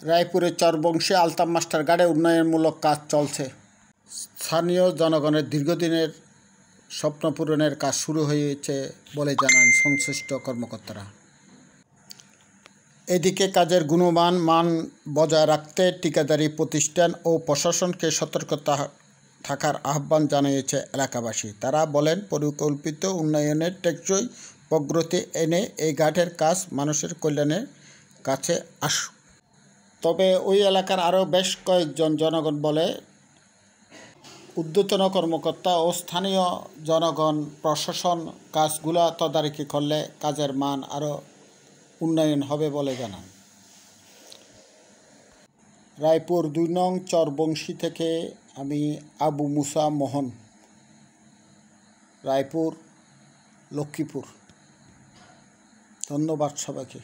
রায়পুরের Charbangshi আলতাম master গার্ডে উন্নয়নমূলক কাজ চলছে। স্থানীয় জনগণের দীর্ঘদিনের স্বপ্ন পূরণের কাজ শুরু হয়েছে বলে জানান সংশ্লিষ্ট কর্মকর্তারা। এদিকে কাজের গুণমান মান বজায় রাখতে ঠিকাদারি প্রতিষ্ঠান ও প্রশাসনকে সতর্ক থাকার আহ্বান জানিয়েছে এলাকাবাসী। তারা বলেন, পরিকল্পিত উন্নয়নের টেকসই প্রগতি এনে এই ঘাটের কাজ মানুষের কল্যাণের কাছে আসুক। তবে ওই এলাকার আরও বেশ কয়েকজন জনগণ বলে, ঊর্ধ্বতন কর্মকর্তা ও স্থানীয় জনগণ প্রশাসন কাজগুলো তদারকি করলে কাজের মান আরও উন্নয়ন হবে বলে জানান। রায়পুর ২ নং চরবংশী থেকে আমি আবু মুসা মোহন, রায়পুর, লক্ষ্মীপুর। ধন্যবাদ সবাইকে।